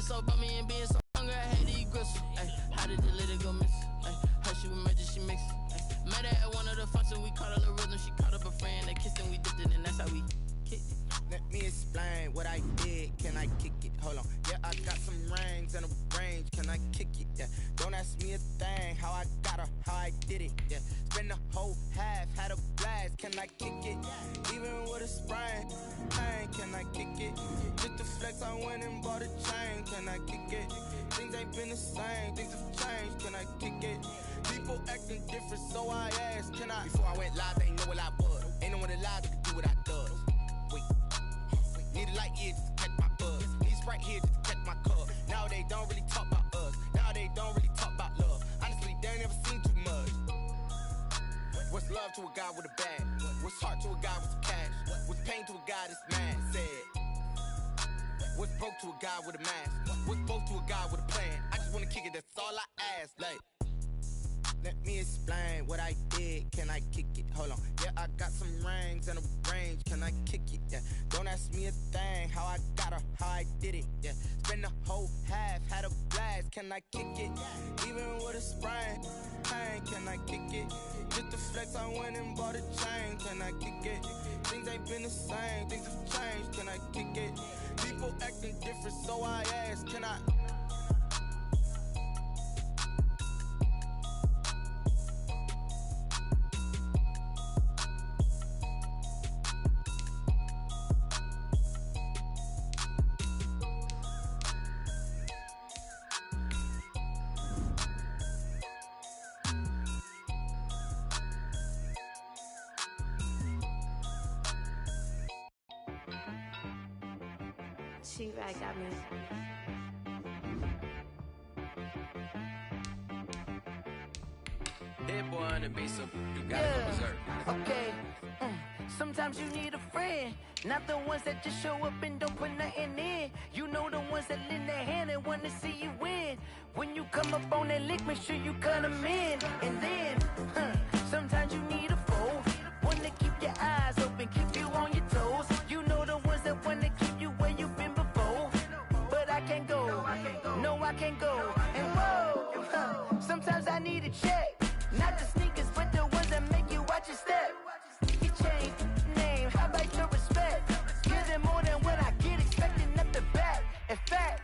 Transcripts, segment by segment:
so about me and being so hungry, I hate to eat gristle. Ay, how did the litter go miss? Ay, her she was murder, she mixed. Met her at one of the functions, we caught her the rhythm. She caught up a friend, they kissed and we dipped it, and that's how we kicked it. Let me explain what I did. Can I kick it? Hold on. Yeah, I got some rings and a range. Can I kick it? Yeah. Don't ask me a thing. How I got her, how I did it. Yeah. Spend the whole half, had a blast. Can I kick it? Even with a sprain. Pain, can I kick it? Just to flex, I went and bought a chain. Can I kick it? Things ain't been the same. Things have changed. Can I kick it? People acting different, so I asked. Can I? Before I went live, they ain't know what I was. Ain't no one alive that could do what I does. Need a light here just to catch my buzz. Need Sprite here just to catch my cup. Now they don't really talk about us. Now they don't really talk about love. Honestly, they ain't never seen too much. What's love to a guy with a bag? What's heart to a guy with some cash? What's pain to a guy that's mad? Said. What's broke to a guy with a mask? What's both to a guy with a plan? I just wanna kick it, that's all I ask. Like, let me explain what I did. Can I kick it? Hold on. Yeah, I got some rings and a range. Can I kick it? Yeah. Don't ask me a thing. How I got her, how I did it. Yeah. Spend the whole half, had a blast. Can I kick it? Even with a sprain. Pain, can I kick it? Just to flex, I went and bought a chain. Can I kick it? Things ain't been the same. Things have changed. Can I kick it? People acting different, so I asked. Can I? She-Rag got me. Hit boy on the beat, so you gotta go berserk. Okay. Sometimes you need a friend, not the ones that just show up and don't put nothing in. You know the ones that lend their hand and wanna see you win. When you come up on that lick, make sure you cut them in. And then, sometimes you need a foe, one to keep your eyes open, keep you on your toes. You know the ones that wanna keep you where you've been before. But I can't go, no I can't go. And whoa, sometimes I need a check, not the sneakers, but the ones that make you watch your step. You change name, how about your respect? Give them more than what I get, expecting up the back. In fact,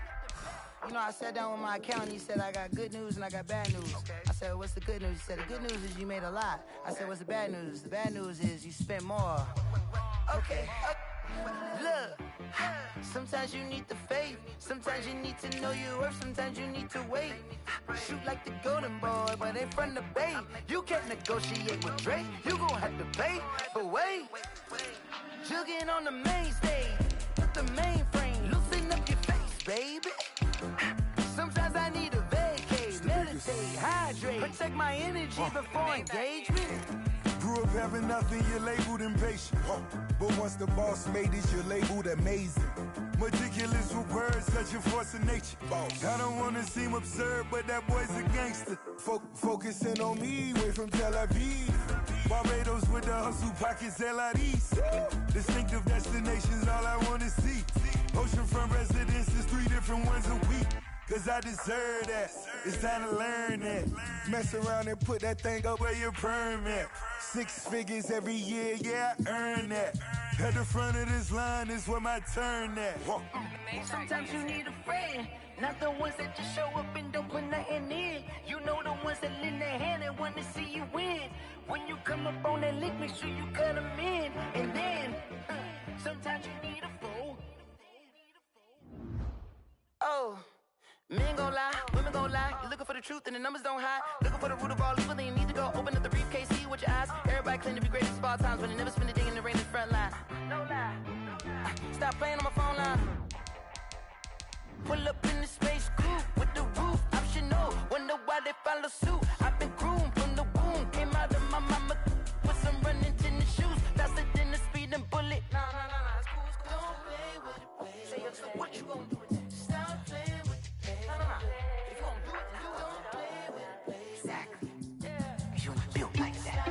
you know, I sat down with my accountant, he said I got good news and I got bad news. I said, what's the good news? He said, the good news is you made a lot. I said, what's the bad news? The bad news is you spent more. Okay. Look, sometimes you need the faith, sometimes you need to know your worth, sometimes you need to wait. Shoot like the golden boy, but ain't from the bay. You can't negotiate with Drake, you gon' have to pay. But wait, jugging on the main stage, with the mainframe, loosen up your face, baby. Sometimes I need a vacate, meditate, hydrate, protect my energy before engagement. Grew up having nothing, you're labeled impatient. But once the boss made it, you're labeled amazing. Meticulous with words, such a force of nature. I don't wanna seem absurd, but that boy's a gangster. Focusing on me, way from Tel Aviv. Barbados with the hustle pockets, LIDs. Distinctive destinations, all I wanna see. Oceanfront residences, 3 different ones a week. Cause I deserve that, it's time to learn that. Mess around and put that thing up where your permit. 6 figures every year, yeah, I earn that. At the front of this line is where my turn at. Sometimes you need a friend, not the ones that just show up and don't put nothing in. You know the ones that lend their hand and want to see you win. When you come up on that lick, make sure you cut them in. And then, sometimes you need a fool. Oh. Men gon' lie, women gon' lie. You're looking for the truth and the numbers don't hide. Looking for the root of all evil, then you need to go open up the briefcase, see with your eyes. Everybody claim to be great at all times, but they never spend a day in the rain in the front line. No lie. Stop playing on my phone line. Pull up in the space coupe with the roof optional. Wonder why they follow suit. I've been groomed from the womb. Came out of my mama with some running tennis shoes. Faster than the speeding bullet. Nah, it's cool, it's cool. Don't play with it, baby. Say, what you gon' do? Stop playing. If you don't do it, then you don't play with it. Exactly. Cause you ain't built like that.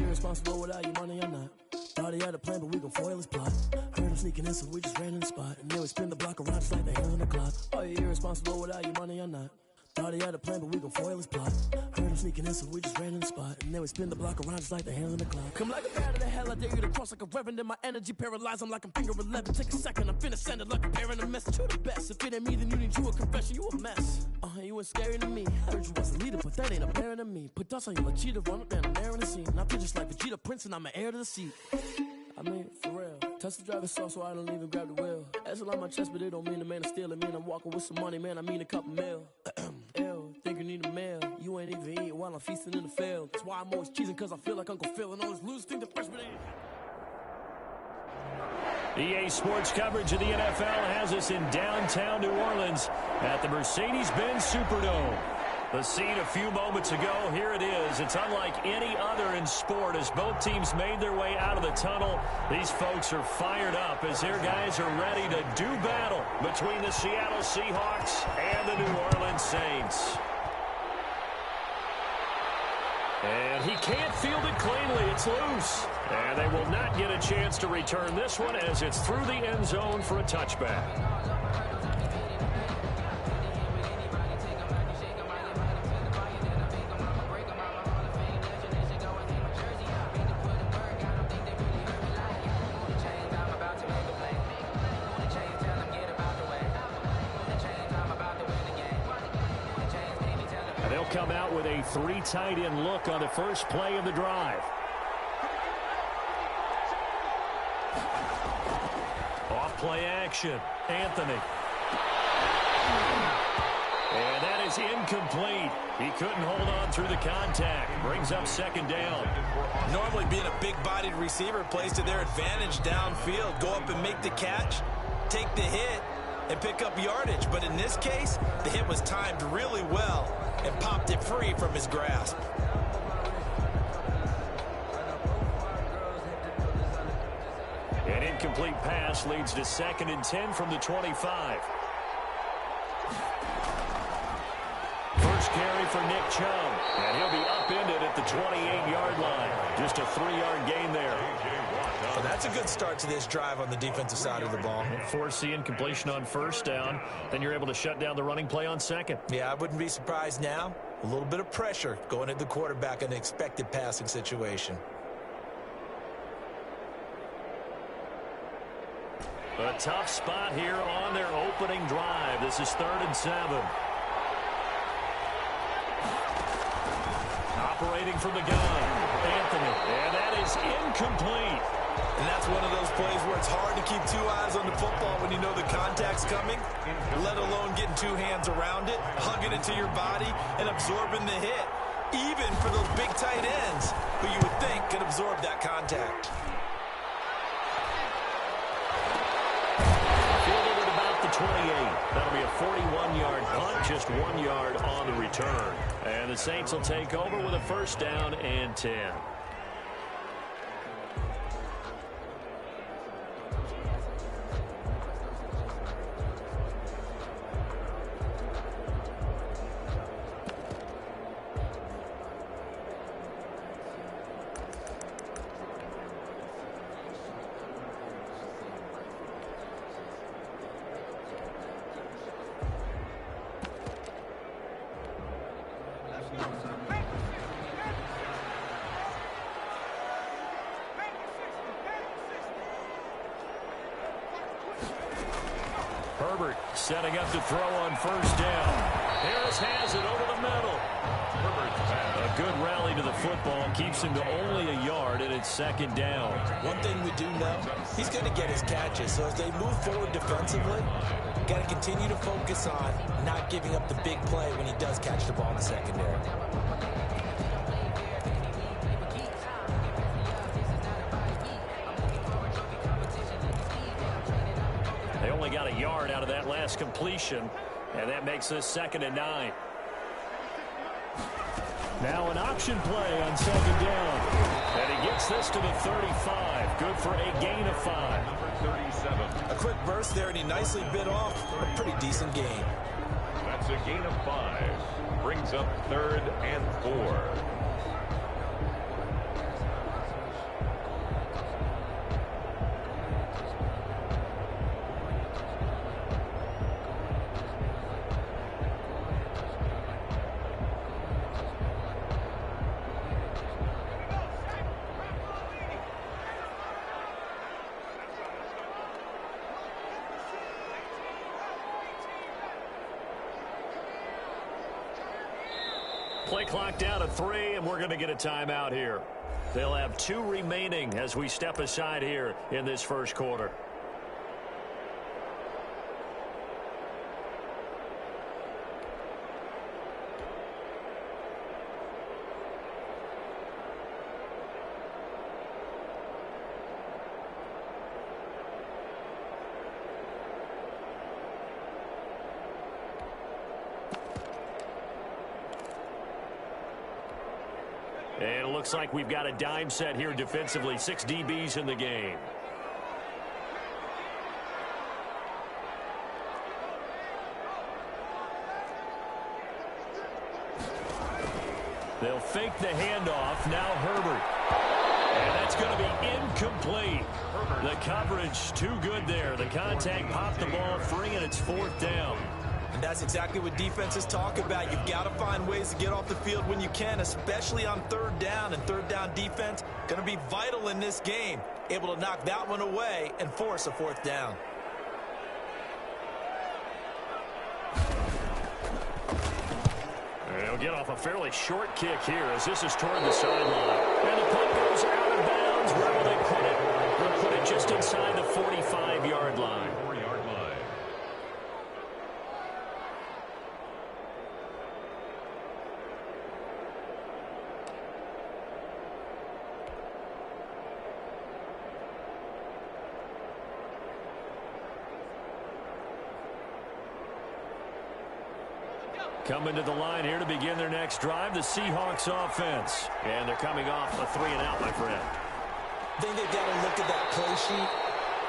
irresponsible without your money or not. Thought he had a plan, but we gon' foil his plot. Heard him sneaking in, so we just ran in the spot. And then we spin the block around just like the hands on the clock. Are you irresponsible without your money or not? Thought he had a plan, but we gon' foil his plot. Heard him sneaking in, so we just ran in the spot. And then we spin the block around just like the hands on the clock. Come like a bat of the hell, I dare you to cross like a reverend. And my energy paralyzed, I'm like I'm finger 11. Take a second, I'm finna send it like a parent a message to the best. If it ain't me, then you need you a confession, you a mess. You ain't scary to me. Heard you was a leader, but that ain't apparent to me. Put dust on you like cheetah, run up down the air in the scene. And I feel just like Vegeta Prince, and I'm an heir to the seat. I mean, for real. Touch the driver's soft so I don't even grab the wheel. That's on my chest, but it don't mean the man is steal. It mean I'm walking with some money, man. I mean a couple mil. Ew, think you need a meal. You ain't even eating while I'm feasting in the field. That's why I'm always cheesing, cause I feel like Uncle Phil. And all those losers think the freshman ain't. EA Sports coverage of the NFL has us in downtown New Orleans at the Mercedes-Benz Superdome. The scene a few moments ago, here it is. It's unlike any other in sport as both teams made their way out of the tunnel. These folks are fired up as their guys are ready to do battle between the Seattle Seahawks and the New Orleans Saints. And he can't field it cleanly. It's loose. And they will not get a chance to return this one as it's through the end zone for a touchback. They'll come out with a 3 tight end look on the first play of the drive. Off play action. Anthony. And that is incomplete. He couldn't hold on through the contact. Brings up second down. Normally being a big-bodied receiver plays to their advantage downfield. Go up and make the catch, take the hit, and pick up yardage. But in this case, the hit was timed really well and popped it free from his grasp. An incomplete pass leads to 2nd and 10 from the 25. First carry for Nick Chubb, and he'll be upended at the 28-yard line. Just a 3-yard gain there. Well, that's a good start to this drive on the defensive side of the ball. Force the incompletion on first down. Then you're able to shut down the running play on second. Yeah, I wouldn't be surprised now. A little bit of pressure going at the quarterback in an expected passing situation. A tough spot here on their opening drive. This is 3rd and 7. Operating from the gun, Anthony, and that is incomplete. And that's one of those plays where it's hard to keep 2 eyes on the football when you know the contact's coming, let alone getting 2 hands around it, hugging it to your body, and absorbing the hit, even for those big tight ends who you would think could absorb that contact. Fielded at about the 28. That'll be a 41-yard punt, just 1 yard on the return. And the Saints will take over with a first down and 10. Herbert setting up to throw on first down. Harris has it over the middle. A good rally to the football keeps him to only a yard, and it's 2nd down. One thing we do know, he's going to get his catches. So as they move forward defensively, got to continue to focus on not giving up the big play when he does catch the ball in the secondary. They only got a yard out of that last completion, and that makes this 2nd and 9. Now an option play on 2nd down. And he gets this to the 35. Good for a gain of 5. A quick burst there, and he nicely bit off a pretty decent gain. That's a gain of 5. Brings up 3rd and 4. Play clock down to 3, and we're going to get a timeout here. They'll have 2 remaining as we step aside here in this first quarter. And it looks like we've got a dime set here defensively. 6 DBs in the game. They'll fake the handoff. Now Herbert. And that's going to be incomplete. The coverage too good there. The contact popped the ball free, and it's 4th down. And that's exactly what defenses talk about. You've got to find ways to get off the field when you can, especially on 3rd down. And 3rd down defense going to be vital in this game. Able to knock that one away and force a 4th down. They'll get off a fairly short kick here as this is toward the sideline. And the punt goes out of bounds. Where will they put it? They'll put it just inside the 45-yard line. Coming to the line here to begin their next drive, the Seahawks offense. And they're coming off a 3-and-out, my friend. I think they've got to look at that play sheet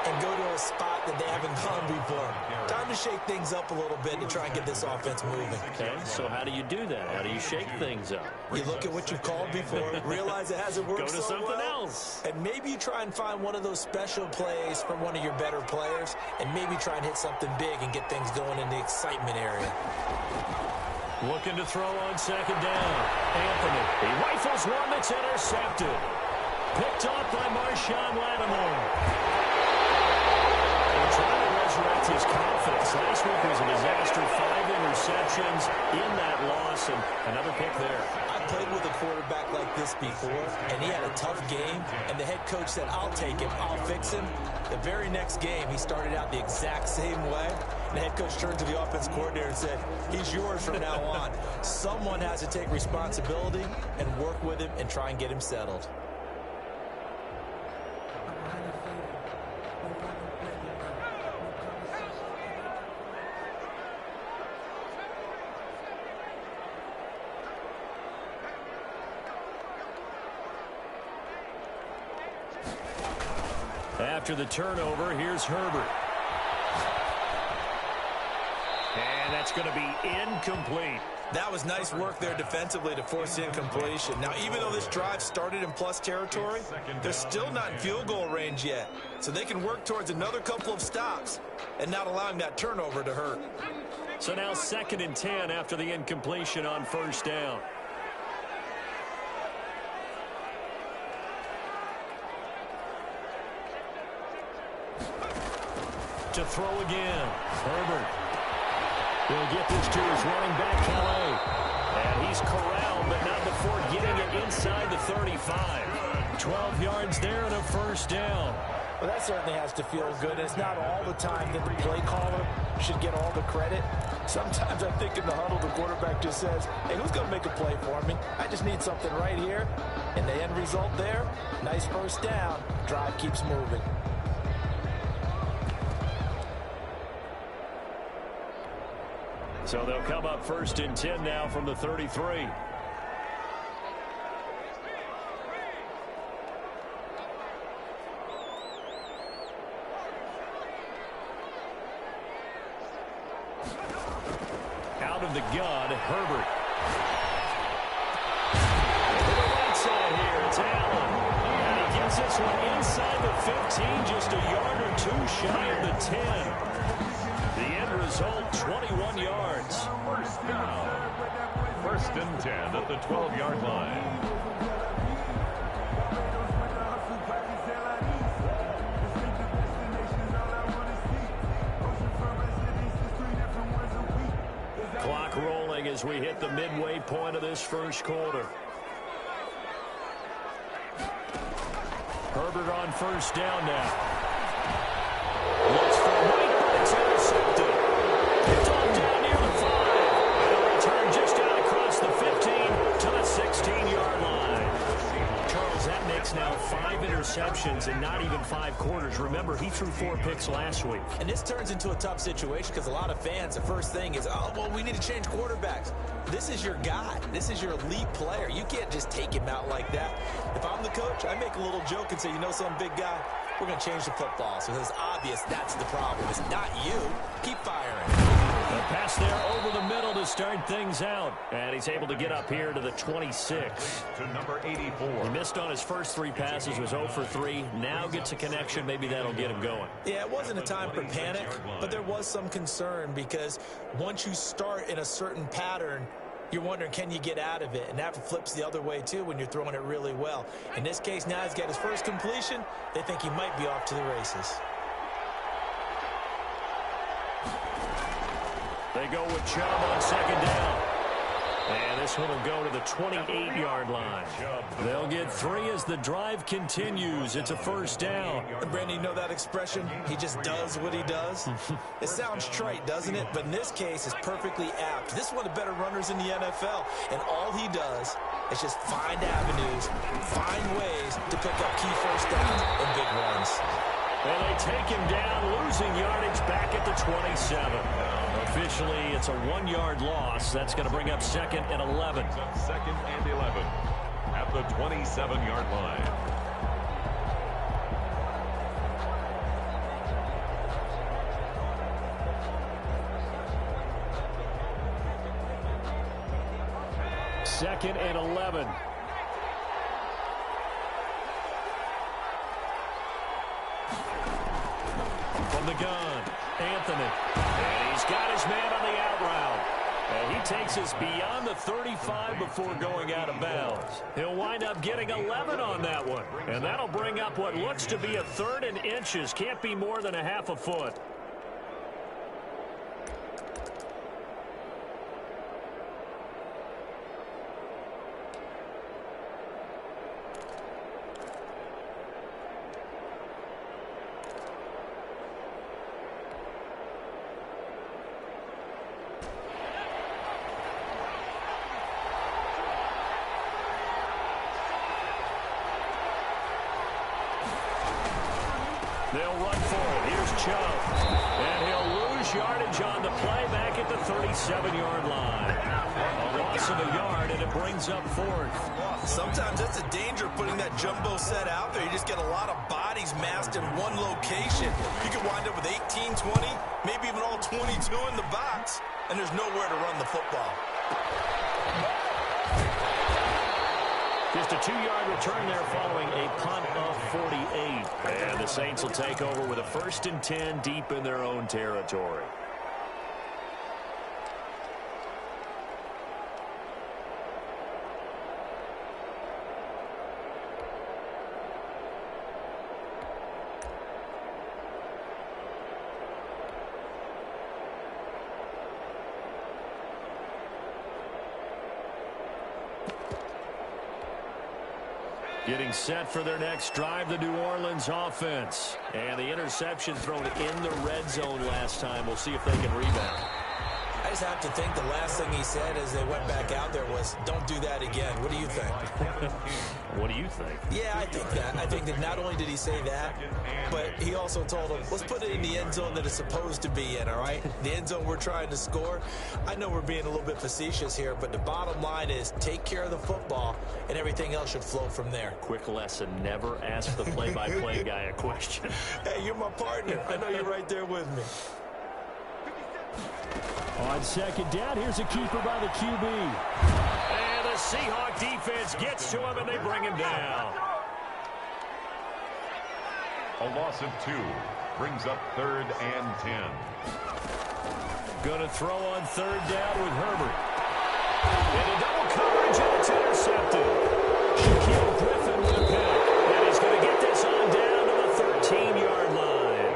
and go to a spot that they haven't gone before. Time to shake things up a little bit to try and get this offense moving. Okay, so how do you do that? How do you shake things up? You look at what you've called before, realize it hasn't worked so well. Go to something else. And maybe you try and find one of those special plays from one of your better players, and maybe try and hit something big and get things going in the excitement area. Looking to throw on 2nd down. Anthony. He rifles one that's intercepted. Picked off by Marshawn Lattimore. They're trying to resurrect his confidence. Last week was a disaster. 5 interceptions in that loss, and another pick there. I played with a quarterback like this before, and he had a tough game, and the head coach said, I'll take him, I'll fix him. The very next game, he started out the exact same way. The head coach turned to the offense coordinator and said, he's yours from now on. Someone has to take responsibility and work with him and try and get him settled. After the turnover, here's Herbert. And that's going to be incomplete. That was nice work there defensively to force incompletion. Now, even though this drive started in plus territory, they're still not in field goal range yet. So they can work towards another couple of stops and not allowing that turnover to hurt. So now 2nd and 10 after the incompletion on 1st down. To throw again. Herbert. He'll get this to his running back, Calais. And he's corralled, but not before getting it inside the 35. 12 yards there and a 1st down. Well, that certainly has to feel good. It's not all the time that the play caller should get all the credit. Sometimes I think in the huddle, the quarterback just says, hey, who's going to make a play for me? I just need something right here. And the end result there, nice 1st down. Drive keeps moving. So they'll come up 1st and 10 now from the 33. Out of the gun, Herbert. To the right side here, it's Allen. And he gets this one inside the 15, just a yard or 2 shy of the 10. The end result, 21 yards. 1st down. 1st and 10 at the 12-yard line. Clock rolling. trailing as we hit the midway point of this first quarter. Herbert on first down now. Looks for White, but it's intercepted. It's on down near the 5. And a return just out across the 15 to the 16-yard line. Charles, that makes now 5 interceptions in not even 5 quarters. Remember, he threw 4 picks last week. And this turns into a tough situation because a lot of fans, the first thing is, oh, well, we need to change quarterbacks. This is your guy. This is your elite player. You can't just take him out like that. If I'm the coach, I make a little joke and say, you know, some big guy, we're going to change the football. So it's obvious that's the problem. It's not you. Keep firing. The pass there over the middle to start things out. And he's able to get up here to the 26. To number 84. He missed on his first 3 passes, was 0 for 3. Now gets a connection. Maybe that'll get him going. Yeah, it wasn't a time for panic, but there was some concern because once you start in a certain pattern, you're wondering, can you get out of it? And that flips the other way, too, when you're throwing it really well. In this case, now he's got his first completion. They think he might be off to the races. They go with Chubb on second down. And this one will go to the 28-yard line. They'll get 3 as the drive continues. It's a first down. And Brandon, you know that expression? He just does what he does. It sounds trite, doesn't it? But in this case, it's perfectly apt. This is one of the better runners in the NFL. And all he does is just find avenues, find ways to pick up key first downs and big runs. And they take him down, losing yardage back at the 27. Officially, it's a 1-yard loss. That's going to bring up 2nd and 11. 2nd and 11 at the 27-yard line. Second and 11. From the gun, Anthony. And he's got his man on the out route. And he takes us beyond the 35 before going out of bounds. He'll wind up getting 11 on that one. And that'll bring up what looks to be a 3rd and inches. Can't be more than a half a foot. They'll run for it. Here's Chubb. And he'll lose yardage on the play back at the 37-yard line. A loss of a yard, and it brings up 4th. Sometimes that's the danger of putting that jumbo set out there. You just get a lot of bodies massed in one location. You could wind up with 18, 20, maybe even all 22 in the box, and there's nowhere to run the football. Just a 2-yard return there following a punt of 48. And the Saints will take over with a 1st and 10 deep in their own territory. Getting set for their next drive, the New Orleans offense. And the interception thrown in the red zone last time. We'll see if they can rebound. I just have to think the last thing he said as they went back out there was, don't do that again. What do you think? What do you think? Yeah, I think that. I think that not only did he say that, but he also told them, let's put it in the end zone that it's supposed to be in, all right? The end zone we're trying to score. I know we're being a little bit facetious here, but the bottom line is take care of the football, and everything else should flow from there. Quick lesson, never ask the play-by-play guy a question. Hey, you're my partner. I know you're right there with me. On second down, here's a keeper by the QB. And the Seahawk defense gets to him, and they bring him down. A loss of 2 brings up 3rd and 10. Going to throw on 3rd down with Herbert. Into double coverage, and it's intercepted. Shaquille Griffin with a pick. And he's going to get this on down to the 13-yard line.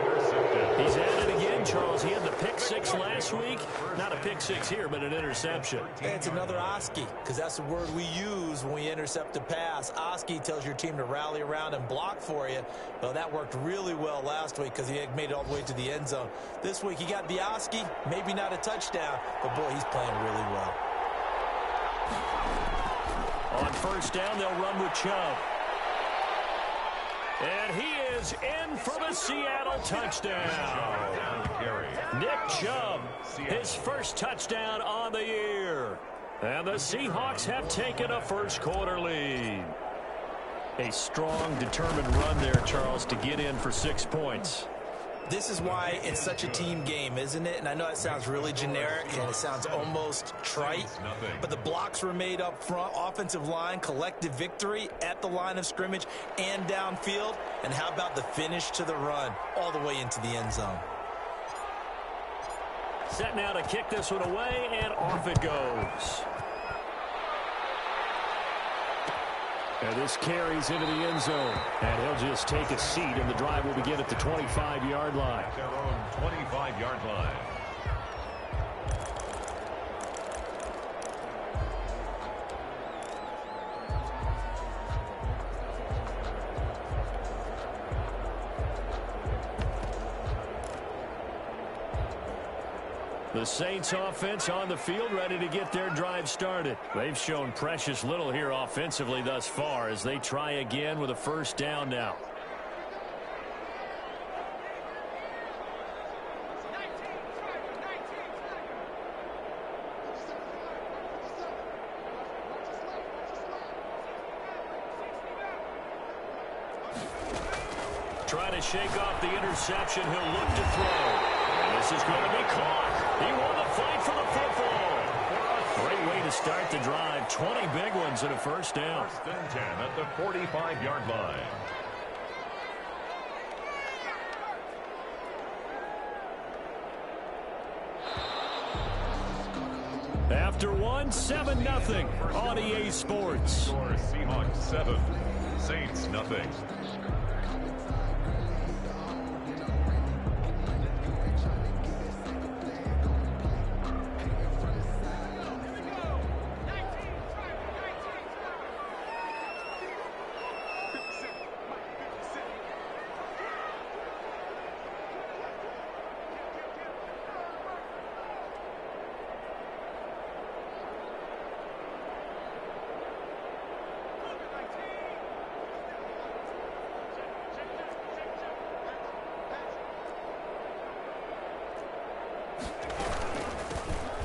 He's at it again, Charles. He had the pick 6 last last week. Not a pick six here, but an interception. It's another Oski, because that's the word we use when we intercept a pass. Oski tells your team to rally around and block for you. Well, that worked really well last week because he made it all the way to the end zone. This week he got the Oski, maybe not a touchdown, but boy, he's playing really well. On first down, they'll run with Chubb. And he is in for the Seattle touchdown. Nick Chubb, his first touchdown on the year. And the Seahawks have taken a first quarter lead. A strong, determined run there, Charles, to get in for 6 points. This is why it's such a team game, isn't it? And I know it sounds really generic and it sounds almost trite, but the blocks were made up front, offensive line, collective victory at the line of scrimmage and downfield. And how about the finish to the run all the way into the end zone? Set now to kick this one away, and off it goes. And this carries into the end zone. And he'll just take a seat, and the drive will begin at the 25-yard line. Their own 25-yard line. The Saints offense on the field, ready to get their drive started. They've shown precious little here offensively thus far as they try again with a first down now. Trying to shake off the interception. He'll look to throw. And this is going to be caught. He won the fight for the football. Great way to start the drive. 20 big ones and a first down. First and 10 at the 45-yard line. After one, 7-0 on EA Sports. Seahawks 7, Saints nothing.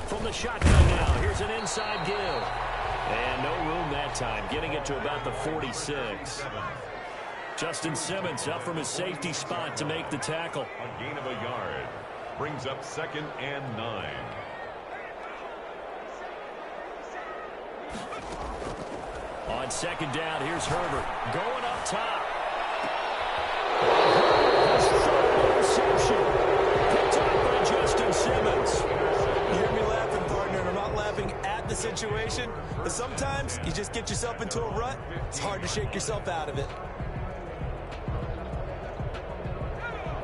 From the shotgun now, here's an inside give. And no room that time, getting it to about the 46. Justin Simmons up from his safety spot to make the tackle. A gain of a yard. Brings up 2nd and 9. On second down, here's Herbert going up top. Interception. Picked up by Justin Simmons. You hear me laughing, partner, and I'm not laughing at the situation, but sometimes you just get yourself into a rut. It's hard to shake yourself out of it.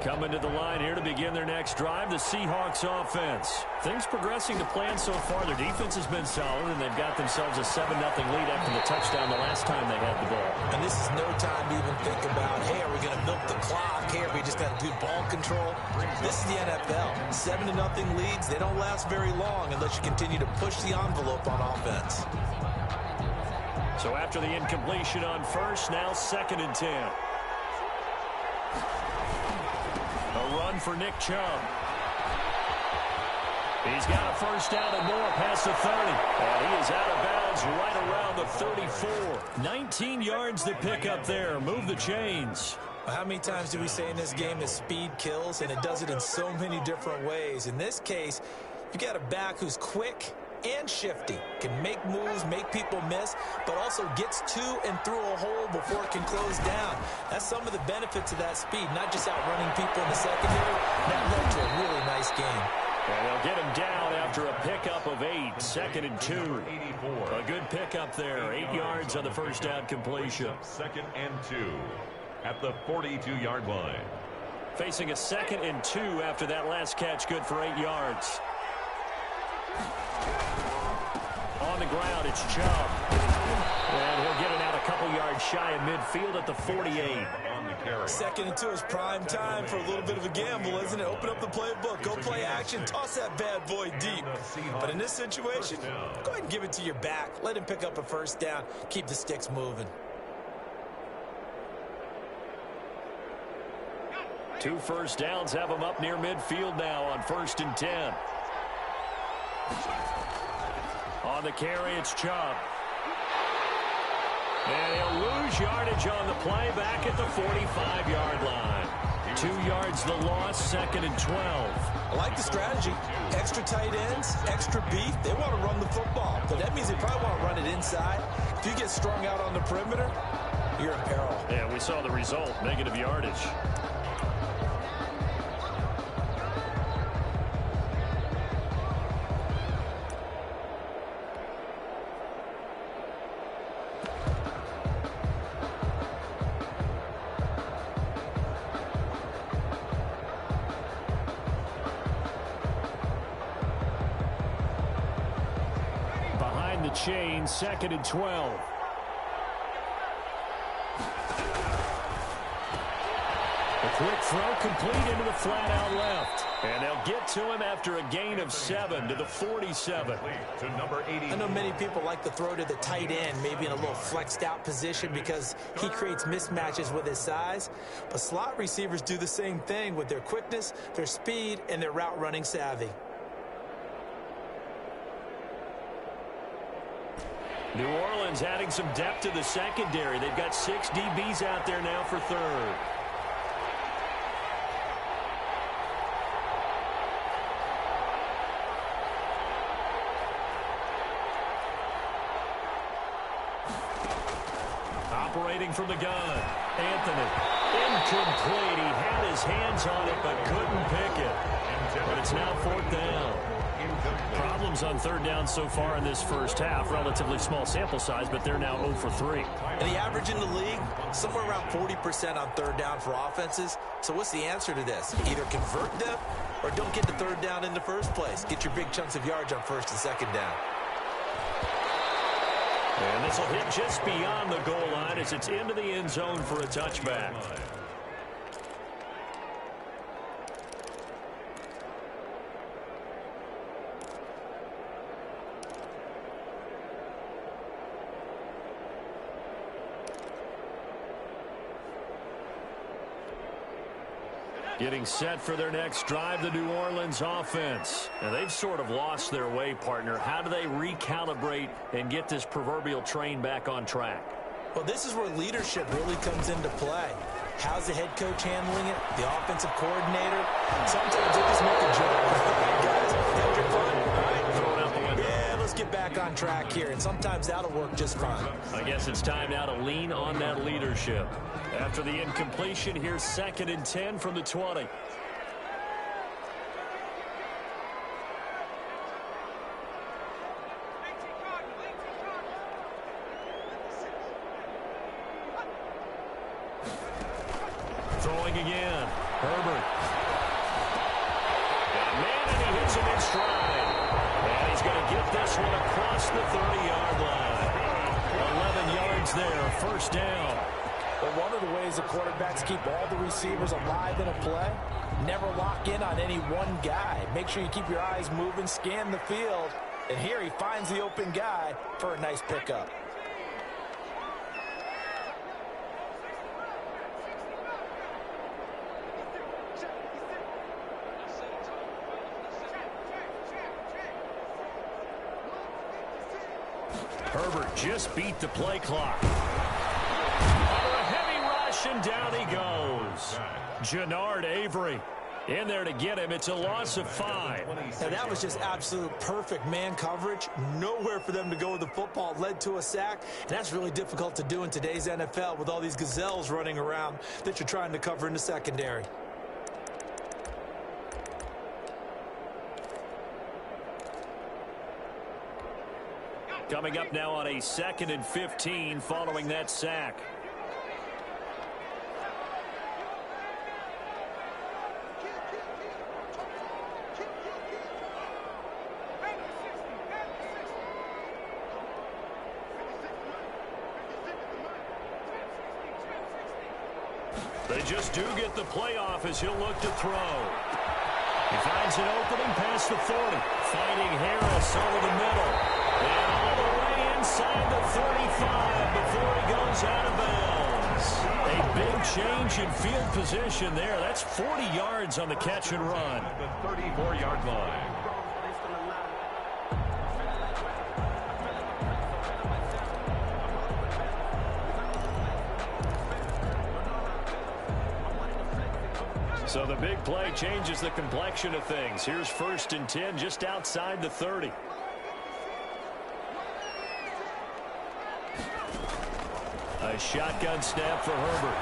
Coming to the line here to begin their next drive, the Seahawks offense. Things progressing to plan so far. Their defense has been solid, and they've got themselves a 7-0 lead after the touchdown the last time they had the ball. And this is no time to even think about, hey, are we going to milk the clock? Hey, are we just got to do ball control? This is the NFL. 7-0 leads, they don't last very long unless you continue to push the envelope on offense. So after the incompletion on first, now 2nd and 10. A run for Nick Chubb. He's got a first down and more past the 30. And he is out of bounds right around the 34. 19 yards to pick up there. Move the chains. How many times do we say in this game that speed kills, and it does it in so many different ways? In this case, you got a back who's quick and shifty, can make moves, make people miss, but also gets to and through a hole before it can close down. That's some of the benefits of that speed, not just outrunning people in the secondary. That led to a really nice game. And they'll get him down after a pickup of 8, 2nd and 2. A good pickup there, 8 yards on the first down completion. 2nd and 2 at the 42-yard line. Facing a 2nd and 2 after that last catch, good for 8 yards. the ground. It's Chubb. And he'll get it out a couple yards shy of midfield at the 48. Second and 2 is prime time for a little bit of a gamble, isn't it? Open up the playbook, go play action, toss that bad boy deep. But in this situation, go ahead and give it to your back. Let him pick up a first down. Keep the sticks moving. 2 first downs have him up near midfield now on 1st and 10. On the carry, it's Chubb. And he'll lose yardage on the play back at the 45-yard line. 2 yards the loss, 2nd and 12. I like the strategy. Extra tight ends, extra beef. They want to run the football, but that means they probably want to run it inside. If you get strung out on the perimeter, you're in peril. Yeah, we saw the result, negative yardage. Chain, 2nd and 12. A quick throw complete into the flat out left. And they'll get to him after a gain of 7 to the 47. I know many people like to throw to the tight end, maybe in a little flexed out position because he creates mismatches with his size. But slot receivers do the same thing with their quickness, their speed, and their route running savvy. New Orleans adding some depth to the secondary. They've got 6 DBs out there now for 3rd. Operating from the gun, Anthony. Incomplete. He had his hands on it but couldn't pick it. But it's now 4th down. Problems on 3rd down so far in this first half. Relatively small sample size, but they're now 0 for 3. And the average in the league, somewhere around 40% on 3rd down for offenses. So what's the answer to this? Either convert them or don't get the 3rd down in the first place. Get your big chunks of yards on 1st and 2nd down. And this will hit just beyond the goal line as it's into the end zone for a touchback. Getting set for their next drive, the New Orleans offense. And they've sort of lost their way, partner. How do they recalibrate and get this proverbial train back on track? Well, this is where leadership really comes into play. How's the head coach handling it? The offensive coordinator? Sometimes they just make a joke. All right, guys, have your fun. All right, throw it out the window. Yeah, let's get back on track here. And sometimes that'll work just fine. I guess it's time now to lean on that leadership. After the incompletion, here's 2nd and 10 from the 20. Throwing again. Herbert. Man, and he hits him in stride. And he's going to get this one across the 30-yard line. 11 yards there, 1st down. But one of the ways the quarterbacks keep all the receivers alive in a play, never lock in on any one guy. Make sure you keep your eyes moving, scan the field. And here he finds the open guy for a nice pickup. Herbert just beat the play clock. Under a heavy rush, and down he goes. Jannard Avery in there to get him. It's a loss of 5. Now, that was just absolute perfect man coverage. Nowhere for them to go with the football. Led to a sack. And that's really difficult to do in today's NFL with all these gazelles running around that you're trying to cover in the secondary. Coming up now on a 2nd and 15 following that sack. just do get the playoff as he'll look to throw. He finds an opening past the 40. Fighting Harris over the middle. And all the way inside the 35 before he goes out of bounds. A big change in field position there. That's 40 yards on the catch and run. The 34-yard line. So the big play changes the complexion of things. Here's 1st and 10 just outside the 30. A shotgun snap for Herbert.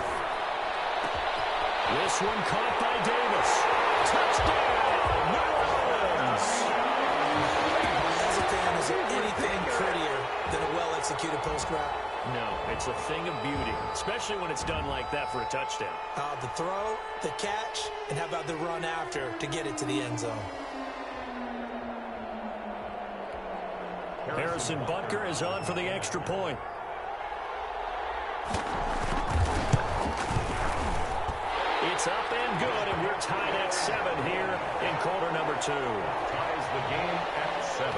This one caught by Davis. Touchdown, New Orleans. As a fan, is there anything prettier than a well-executed post route? No, it's a thing of beauty, especially when it's done like that for a touchdown. The throw, the catch, and how about the run after to get it to the end zone? Harrison Butker is on for the extra point. It's up and good, and we're tied at 7 here in quarter number 2. Ties the game at 7.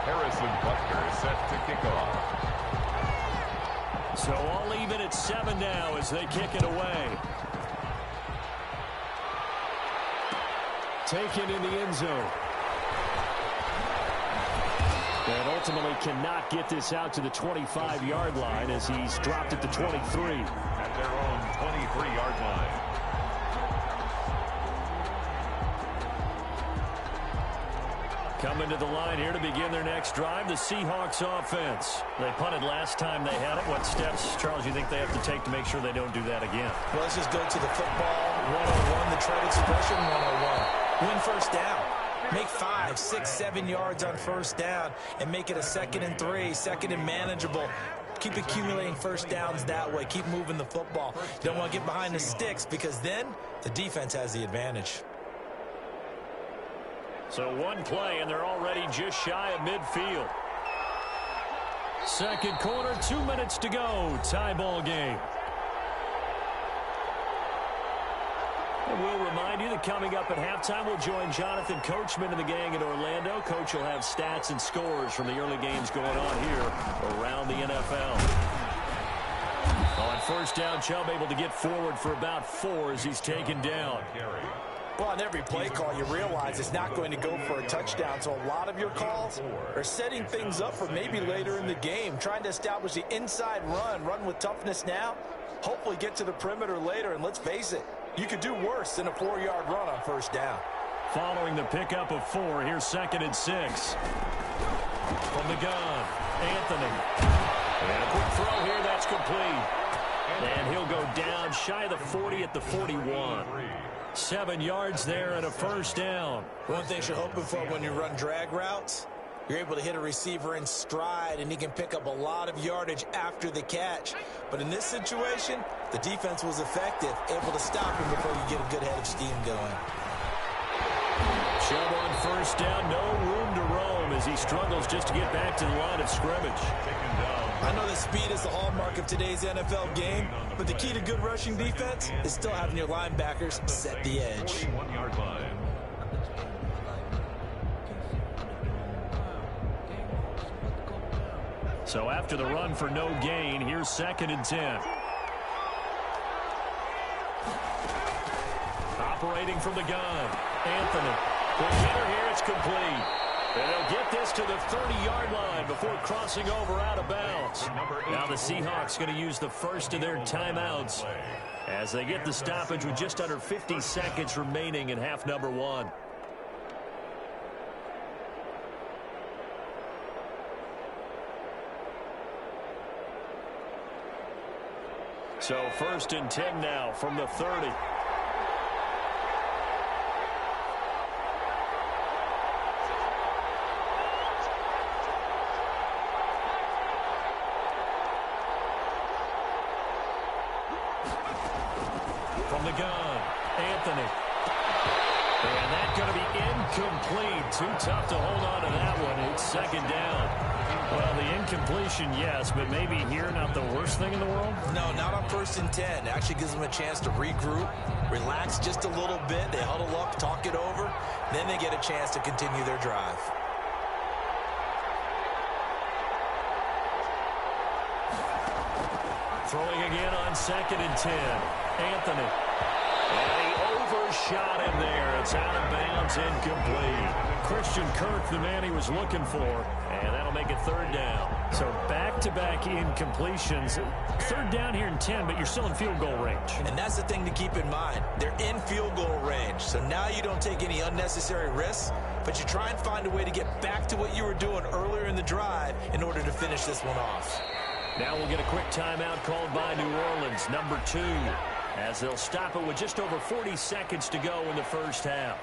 Harrison Butker is set to kick off. So all even at 7 now as they kick it away. Taken in the end zone. And ultimately cannot get this out to the 25-yard line as he's dropped at the 23. At their own 23-yard line. Coming to the line here to begin their next drive, the Seahawks offense. They punted last time they had it. What steps, Charles, you think they have to take to make sure they don't do that again? Well, let's just go to the football 101, the trade expression 101. Win first down. Make 5, 6, 7 yards on first down and make it a 2nd and 3, 2nd and manageable. Keep accumulating first downs that way. Keep moving the football. You don't want to get behind the sticks because then the defense has the advantage. So one play, and they're already just shy of midfield. Second quarter, 2 minutes to go. Tie ball game. And we'll remind you that coming up at halftime, we'll join Jonathan Coachman and the gang in Orlando. Coach will have stats and scores from the early games going on here around the NFL. On first down, Chubb able to get forward for about 4 as he's taken down. Well, on every play call, you realize it's not going to go for a touchdown. So a lot of your calls are setting things up for maybe later in the game, trying to establish the inside run with toughness now, hopefully get to the perimeter later. And let's face it, you could do worse than a 4-yard run on first down. Following the pickup of 4, here's 2nd and 6. From the gun, Anthony. And a quick throw here, that's complete. And he'll go down shy of the 40 at the 41. 7 yards there and a first down. One thing you're hoping for when you run drag routes, you're able to hit a receiver in stride, and he can pick up a lot of yardage after the catch. But in this situation, the defense was effective, able to stop him before you get a good head of steam going. Chubb on first down, no room to roam as he struggles just to get back to the line of scrimmage. I know that speed is the hallmark of today's NFL game, but the key to good rushing defense is still having your linebackers set the edge. 41-yard line. So after the run for no gain, here's 2nd and 10. Operating from the gun, Anthony. The hitter here, it's complete. And they'll get this to the 30-yard line before crossing over out of bounds. Now the Seahawks going to use the first of their timeouts as they get the stoppage with just under 50 seconds remaining in half number 1. So 1st and 10 now from the 30. From the gun, Anthony. And that's going to be incomplete. Too tough to hold on to that one. It's 2nd down. Well, the incompletion, yes, but maybe here not the worst thing in the world? No, not on 1st and 10. It actually gives them a chance to regroup, relax just a little bit. They huddle up, talk it over. Then they get a chance to continue their drive. Throwing again on 2nd and 10. Anthony. And he overshot him there. It's out of bounds, incomplete. Christian Kirk, the man he was looking for, and that'll make it 3rd down. So back-to-back incompletions. 3rd down here in 10, but you're still in field goal range. And that's the thing to keep in mind. They're in field goal range, so now you don't take any unnecessary risks, but you try and find a way to get back to what you were doing earlier in the drive in order to finish this one off. Now we'll get a quick timeout called by New Orleans, number 2, as they'll stop it with just over 40 seconds to go in the first half.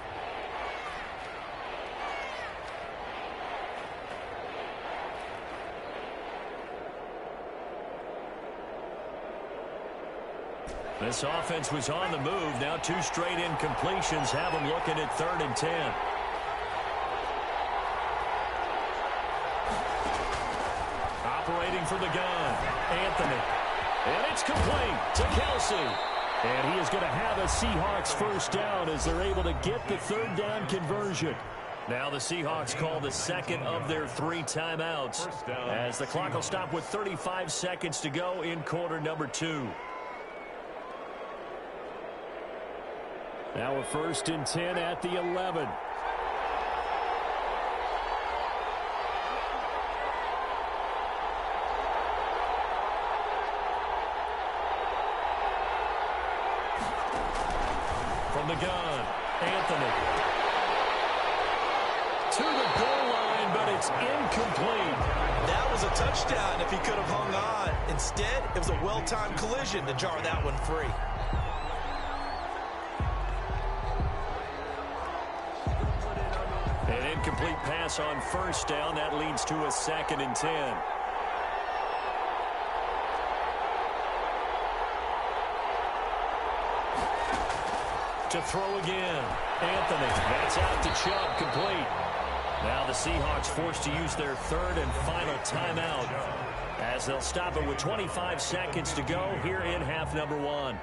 This offense was on the move. Now 2 straight incompletions have them looking at 3rd and 10. Operating from the gun, Anthony. And it's complete to Kelsey. And he is going to have a Seahawks 1st down as they're able to get the 3rd down conversion. Now the Seahawks call the 2nd of their 3 timeouts as the clock will stop with 35 seconds to go in quarter number 2. Now a 1st and 10 at the 11. From the gun, Anthony. To the goal line, but it's incomplete. That was a touchdown if he could have hung on. Instead, it was a well-timed collision to jar that one free. An incomplete pass on 1st down. That leads to a 2nd and 10. To throw again. Anthony. That's out to Chubb. Complete. Now the Seahawks forced to use their 3rd and final timeout as they'll stop it with 25 seconds to go here in half number 1.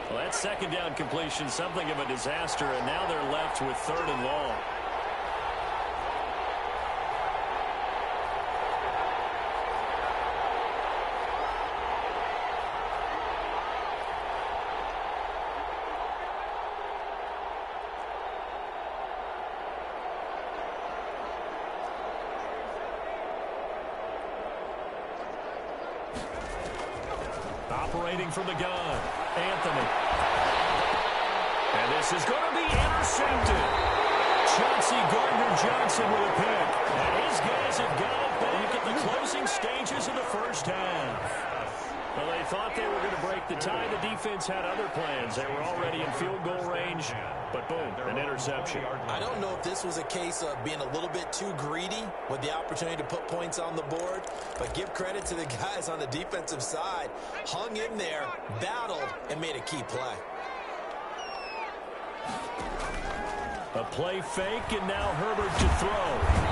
Well, that 2nd down completion, something of a disaster, and now they're left with 3rd and long. Operating from the gun, Anthony. And this is going to be intercepted. Chauncey Gardner-Johnson with a pick. And his guys have got it back at the closing stages of the 1st half. Well, they thought they were going to break the tie. The defense had other plans. They were already in field goal range, but boom, an interception. I don't know if this was a case of being a little bit too greedy with the opportunity to put points on the board, but give credit to the guys on the defensive side. Hung in there, battled, and made a key play. A play fake, and now Herbert to throw.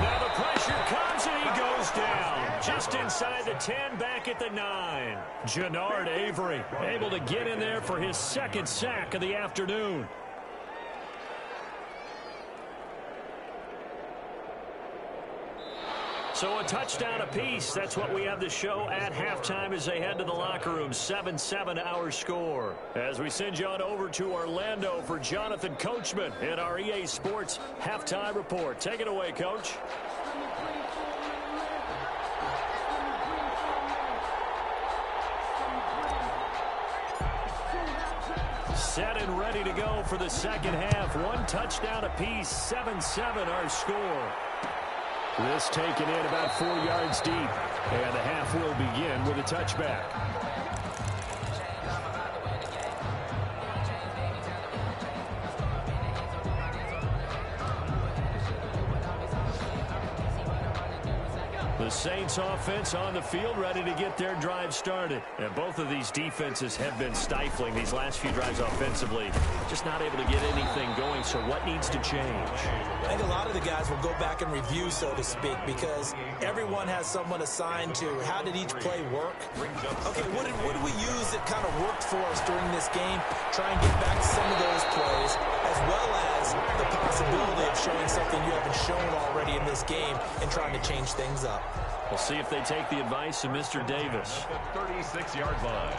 Now the pressure comes, and he goes down. Just inside the 10, back at the 9. Jannard Avery able to get in there for his 2nd sack of the afternoon. So a touchdown apiece. That's what we have to show at halftime as they head to the locker room. 7-7 our score. As we send you on over to Orlando for Jonathan Coachman in our EA Sports halftime report. Take it away, Coach. Set and ready to go for the 2nd half. 1 touchdown apiece. 7-7 our score. This taken in about 4 yards deep. And the half will begin with a touchback. The The Saints offense on the field, ready to get their drive started. And both of these defenses have been stifling these last few drives offensively. Just not able to get anything going, so what needs to change? I think a lot of the guys will go back and review, so to speak, because everyone has someone assigned to how did each play work. Okay, what did we use that kind of worked for us during this game? Try and get back to some of those plays, as well as the possibility of showing something you haven't shown already in this game and trying to change things up. We'll see if they take the advice of Mr. Davis. The 36-yard line.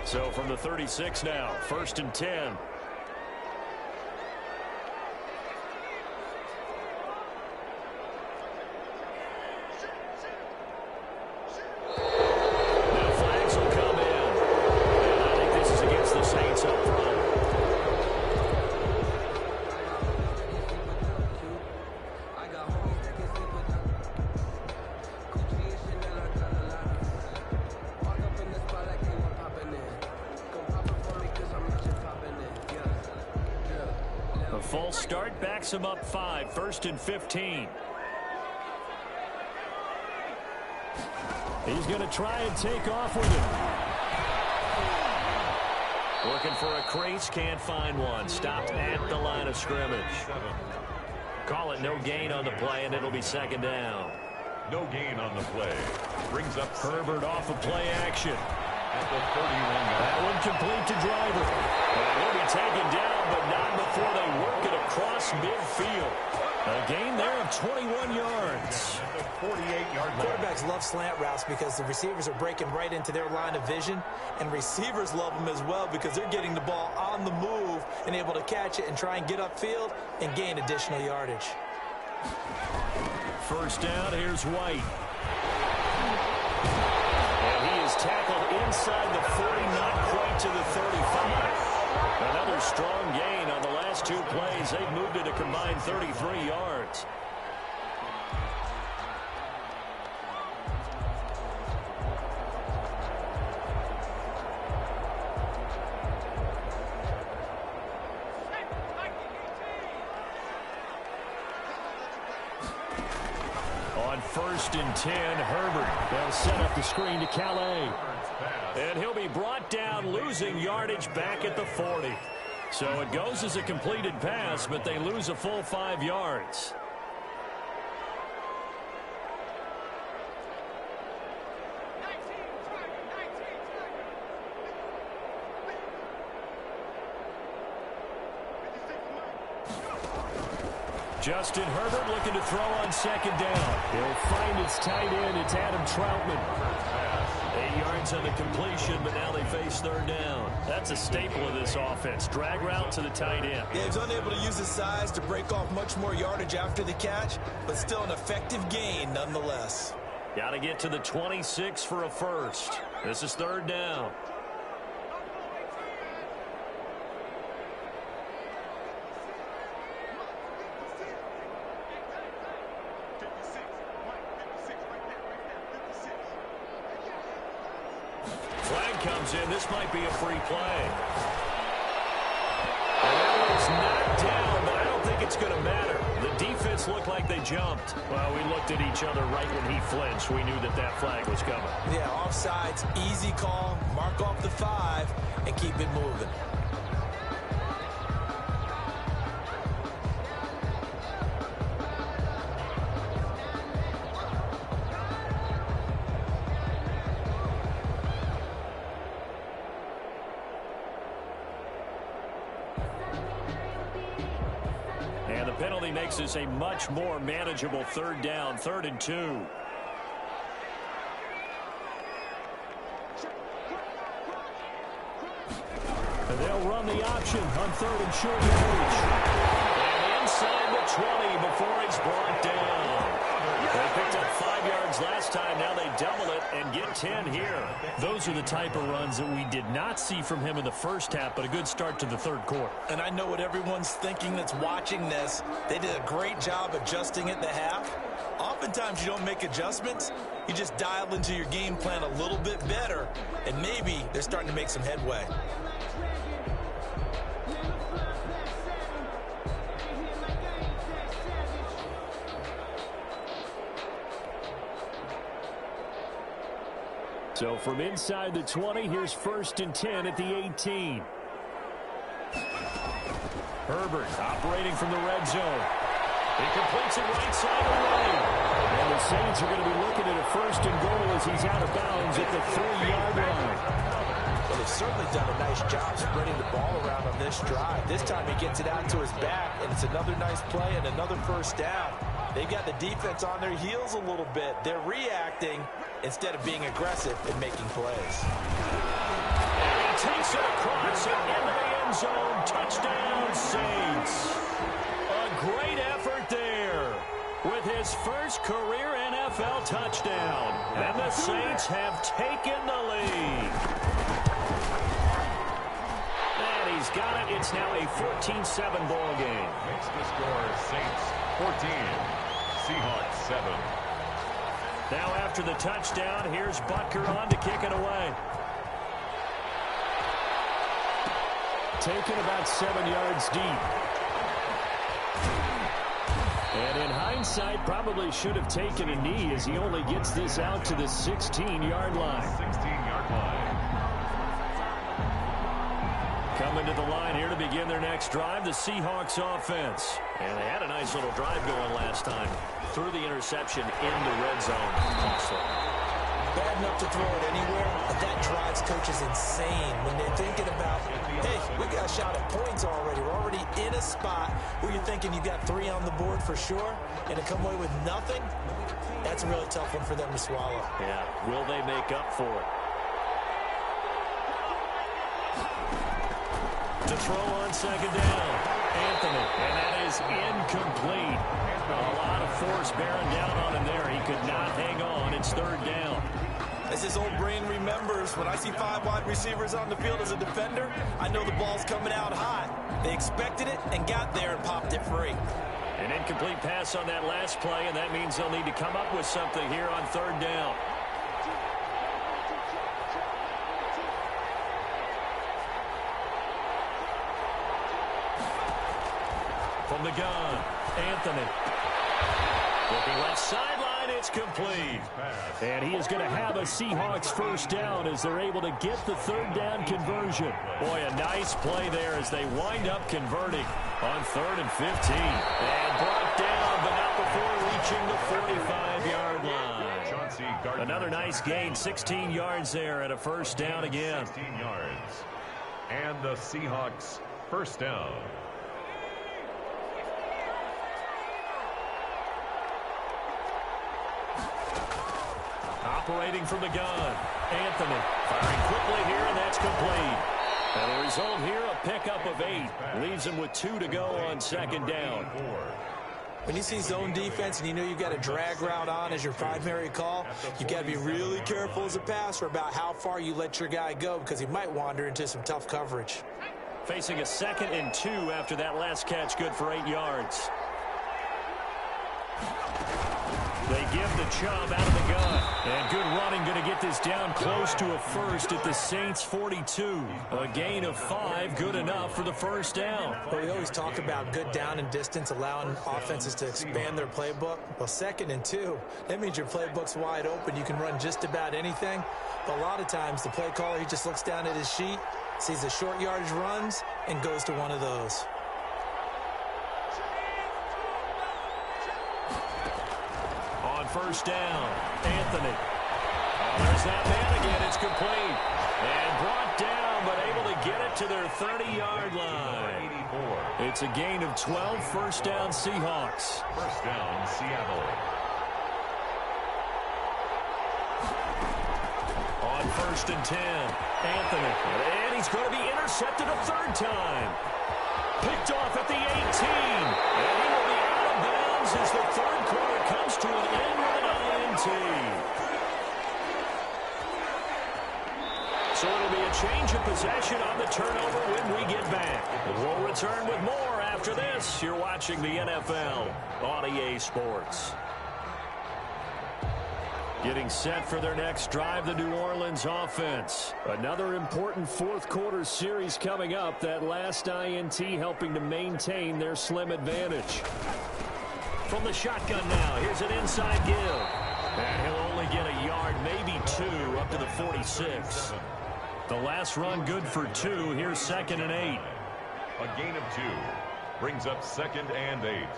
So from the 36 now, 1st and 10. A false start backs him up 5, 1st and 15. He's going to try and take off with it. Looking for a crease, can't find one. Stopped at the line of scrimmage. Call it no gain on the play, and it'll be 2nd down. No gain on the play. Brings up Herbert off of play action. At the 31. That one complete to Driver. He'll be taken down, but not before they work it across midfield. A gain there of 21 yards. 48-yard line. Quarterbacks love slant routes because the receivers are breaking right into their line of vision, and receivers love them as well because they're getting the ball on the move and able to catch it and try and get upfield and gain additional yardage. 1st down, here's White. And he is tackled inside the 40, not quite to the 35. Another strong gain on the last 2 plays. They've moved it a combined 33 yards. On 1st and 10, Herbert. They'll set up the screen to Calais. And he'll be brought down, losing yardage back at the 40. So it goes as a completed pass, but they lose a full 5 yards. Justin Herbert looking to throw on 2nd down. He'll find his tight end. It's Adam Troutman. 8 yards on the completion, but now they face 3rd down. That's a staple of this offense. Drag route to the tight end. Yeah, he's unable to use his size to break off much more yardage after the catch, but still an effective gain nonetheless. Got to get to the 26 for a first. This is 3rd down. Comes in. This might be a free play. And that one's knocked down, but I don't think it's going to matter. The defense looked like they jumped. Well, we looked at each other right when he flinched. We knew that that flag was coming. Yeah, offsides, easy call. Mark off the 5 and keep it moving. And the penalty makes this a much more manageable 3rd down, 3rd and 2. And they'll run the option on 3rd and short yardage. And inside the 20 before it's brought down. They picked up 5 yards last time. Now they double it and get 10 here. Those are the type of runs that we did not see from him in the first half, but a good start to the third quarter. And I know what everyone's thinking that's watching this. They did a great job adjusting at the half. Oftentimes you don't make adjustments. You just dial into your game plan a little bit better, and maybe they're starting to make some headway. So from inside the 20, here's 1st and 10 at the 18. Herbert operating from the red zone. He completes it right side of the lane. And the Saints are going to be looking at a 1st and goal as he's out of bounds at the 3-yard line. Well, they've certainly done a nice job spreading the ball around on this drive. This time he gets it out to his back, and it's another nice play and another 1st down. They've got the defense on their heels a little bit. They're reacting instead of being aggressive and making plays. And he takes it across and into the end zone. Touchdown, Saints. A great effort there with his first career NFL touchdown. And the Saints have taken the lead. And he's got it. It's now a 14-7 ball game. Makes the score Saints 14, Seahawks 7. Now after the touchdown, here's Butker on to kick it away. Taken about 7 yards deep. And in hindsight, probably should have taken a knee as he only gets this out to the 16-yard line. 16-yard line. Coming to the line here to begin their next drive, the Seahawks offense. And they had a nice little drive going last time. Threw the interception in the red zone. Costly. Bad enough to throw it anywhere, but that drives coaches insane when they're thinking about, hey, we got a shot at points already. We're already in a spot where you're thinking you got 3 on the board for sure, and to come away with nothing, that's a really tough one for them to swallow. Yeah, will they make up for it? To throw on 2nd down, Anthony, and that is incomplete. A lot of force bearing down on him there. He could not hang on. It's 3rd down. As his old brain remembers, when I see 5 wide receivers on the field as a defender, I know the ball's coming out hot. They expected it and got there and popped it free. An incomplete pass on that last play, and that means they'll need to come up with something here on 3rd down. From the gun, Anthony. Looking left sideline, it's complete. And he is going to have a Seahawks 1st down as they're able to get the 3rd down conversion. Boy, a nice play there as they wind up converting on 3rd and 15. And brought down, but not before reaching the 45-yard line. Another nice gain, 16 yards there at a 1st down again. 16 yards. And the Seahawks 1st down. Operating from the gun, Anthony firing quickly here, and that's complete. And the result here, a pickup of 8. Leaves him with 2 to go on 2nd down. When you see zone defense and you know you've got a drag route on as your primary call, you've got to be really careful as a passer about how far you let your guy go because he might wander into some tough coverage. Facing a 2nd and 2 after that last catch, good for 8 yards. They give the Chubb out of the gun. And good running, going to get this down close to a 1st at the Saints 42. A gain of 5, good enough for the 1st down. Well, we always talk about good down and distance, allowing offenses to expand their playbook. Well, 2nd and 2, that means your playbook's wide open. You can run just about anything. But a lot of times, the play caller, he just looks down at his sheet, sees the short yardage runs, and goes to one of those. On 1st down, Anthony. Oh, there's that man again. It's complete. And brought down, but able to get it to their 30-yard line. It's a gain of 12, 1st down Seahawks. 1st down Seattle. On 1st and 10, Anthony. And he's going to be intercepted a 3rd time. Picked off at the 18. And he will be out of bounds as the 3rd quarter comes to an end with an INT. So it'll be a change of possession on the turnover when we get back. We'll return with more after this. You're watching the NFL on EA Sports. Getting set for their next drive, the New Orleans offense. Another important fourth quarter series coming up. That last INT helping to maintain their slim advantage. From the shotgun now, here's an inside give. And he'll only get a yard, maybe 2, up to the 46. The last run good for 2. Here's 2nd and 8. A gain of 2 brings up 2nd and 8.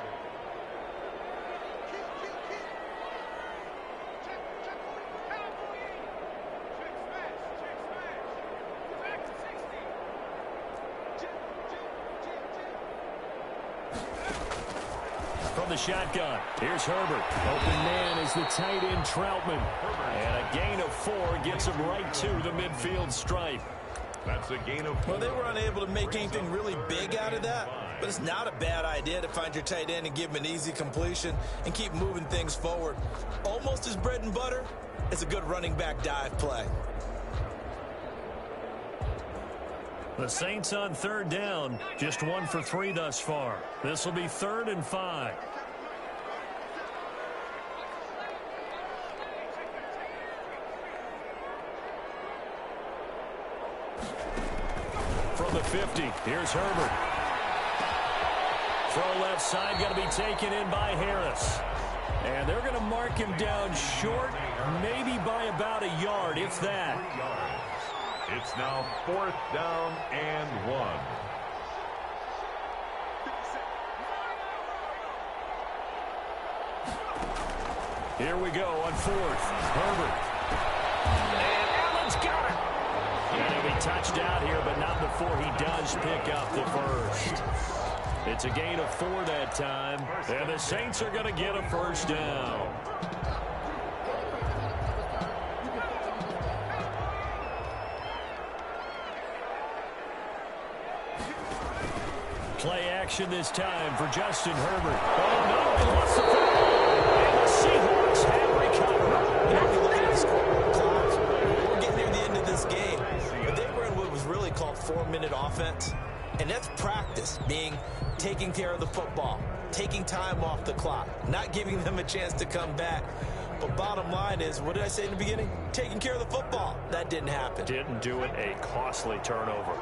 From the shotgun, here's Herbert. Open man is the tight end Troutman. And a gain of 4 gets him right to the midfield stripe. That's a gain of 4. Well, they were unable to make anything really big out of that, but it's not a bad idea to find your tight end and give him an easy completion and keep moving things forward. Almost his bread and butter. It's a good running back dive play. The Saints on 3rd down, just 1 for 3 thus far. This will be 3rd and 5. From the 50, here's Herbert. Throw left side, going to be taken in by Harris. And they're going to mark him down short, maybe by about a yard, if that. It's now 4th down and 1. Here we go on 4th. Herbert. And Allen's got it. And he'll be touched out here, but not before he does pick up the first. It's a gain of 4 that time. And the Saints are going to get a first down. Play action this time for Justin Herbert. Oh, no, he lost the football. And the Seahawks have recovered. You know, if you look at the score clock, we're getting near the end of this game. But they were in what was really called 4-minute offense. And that's practice, being taking care of the football, taking time off the clock, not giving them a chance to come back. But bottom line is, what did I say in the beginning? Taking care of the football. That didn't happen. Didn't do it, a costly turnover.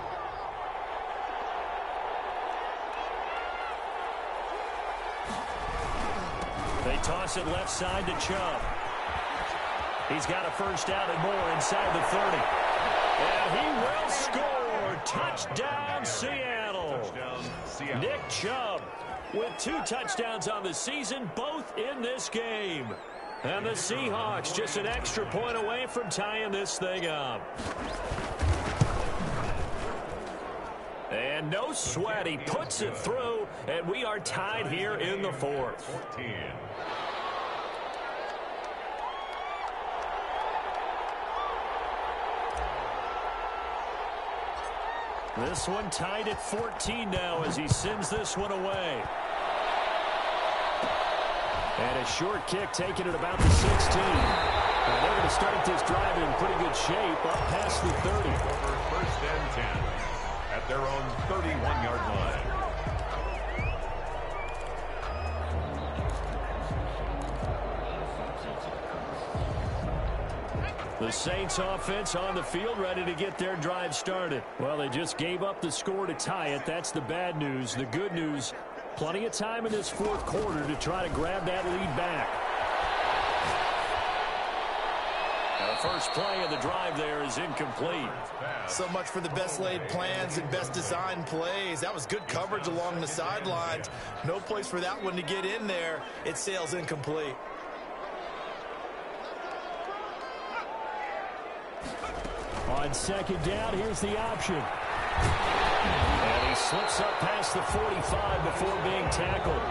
They toss it left side to Chubb. He's got a first down and more inside the 30. And he will score. Touchdown, Seattle. Touchdown, Seattle. Nick Chubb with 2 touchdowns on the season, both in this game. And the Seahawks just an extra point away from tying this thing up. And no sweat, he puts it through, and we are tied here in the 4th. 14. This one tied at 14 now as he sends this one away. And a short kick taken at about the 16. And they're going to start this drive in pretty good shape up past the 30. Over 1st and 10 at their own 31-yard line. The Saints offense on the field ready to get their drive started. Well, they just gave up the score to tie it. That's the bad news. The good news, plenty of time in this 4th quarter to try to grab that lead back. Now, the first play of the drive there is incomplete. So much for the best laid plans and best designed plays. That was good coverage along the sidelines. No place for that one to get in there. It sails incomplete. On 2nd down, here's the option. And he slips up past the 45 before being tackled.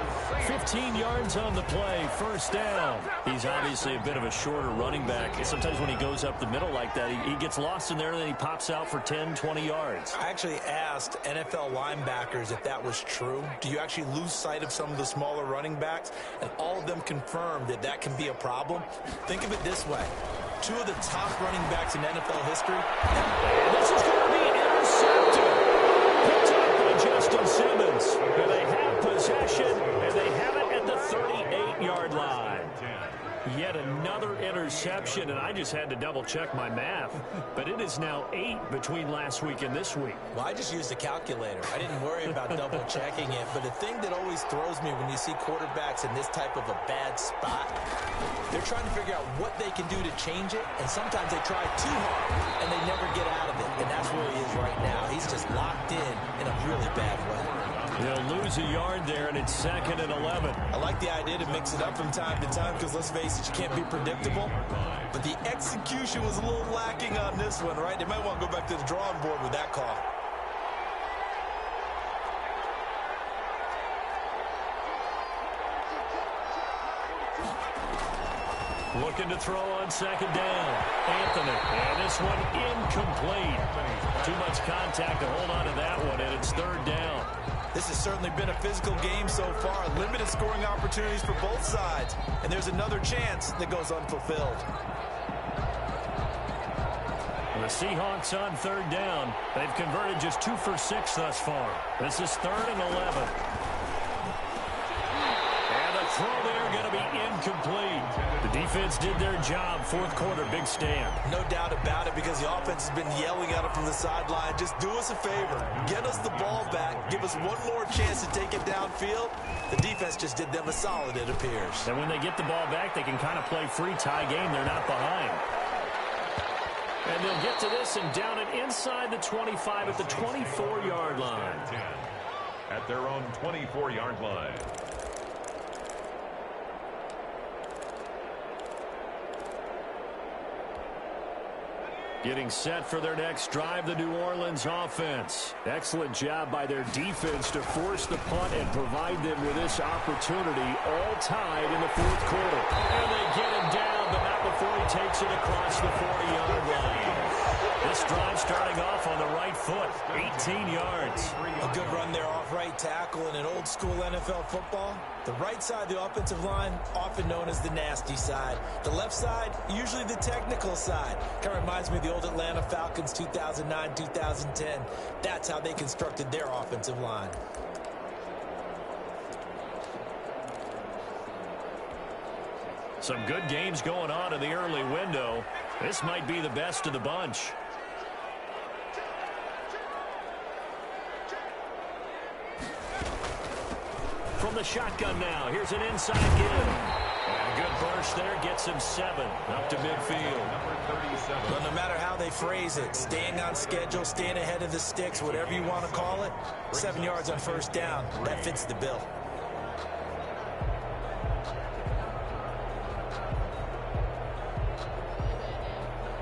15 yards on the play, first down. He's obviously a bit of a shorter running back. Sometimes when he goes up the middle like that, he gets lost in there and then he pops out for 10, 20 yards. I actually asked NFL linebackers if that was true. Do you actually lose sight of some of the smaller running backs? And all of them confirmed that that can be a problem. Think of it this way. two of the top running backs in NFL history. And this is going to be intercepted. Picked up by Justin Simmons. And they have possession, and they have it at the 38-yard line. Yet another interception, and I just had to double-check my math. But it is now 8 between last week and this week. Well, I just used a calculator. I didn't worry about double-checking it. But the thing that always throws me when you see quarterbacks in this type of a bad spot, they're trying to figure out what they can do to change it, and sometimes they try too hard, and they never get out of it. And that's where he is right now. He's just locked in a really bad way. They'll lose a yard there, and it's 2nd and 11. I like the idea to mix it up from time to time because, let's face it, you can't be predictable. But the execution was a little lacking on this one, right? They might want to go back to the drawing board with that call. Looking to throw on 2nd down. Anthony, and this one incomplete. Too much contact to hold on to that one, and it's 3rd down. This has certainly been a physical game so far. Limited scoring opportunities for both sides. And there's another chance that goes unfulfilled. The Seahawks on 3rd down. They've converted just 2 for 6 thus far. This is 3rd and 11. And the throw there going to be incomplete. The defense did their job. 4th quarter, big stand. No doubt about it, because the offense has been yelling at them from the sideline. Just do us a favor. Get us the ball back. Give us one more chance to take it downfield. The defense just did them a solid, it appears. And when they get the ball back, they can kind of play free tie game. They're not behind. And they'll get to this and down it inside the 25 at the 24-yard line. At their own 24-yard line. Getting set for their next drive, the New Orleans offense. Excellent job by their defense to force the punt and provide them with this opportunity, all tied in the 4th quarter. And they get him down, but not before he takes it across the 40-yard line. This drive starting off on the right foot, 18 yards. A good run there off right tackle in an old-school NFL football. The right side of the offensive line, often known as the nasty side. The left side, usually the technical side. Kind of reminds me of the old Atlanta Falcons 2009-2010. That's how they constructed their offensive line. Some good games going on in the early window. This might be the best of the bunch. From the shotgun now, here's an inside give. And a good burst there, gets him 7 up to midfield. Well, no matter how they phrase it, staying on schedule, staying ahead of the sticks, whatever you want to call it, 7 yards on 1st down, that fits the bill.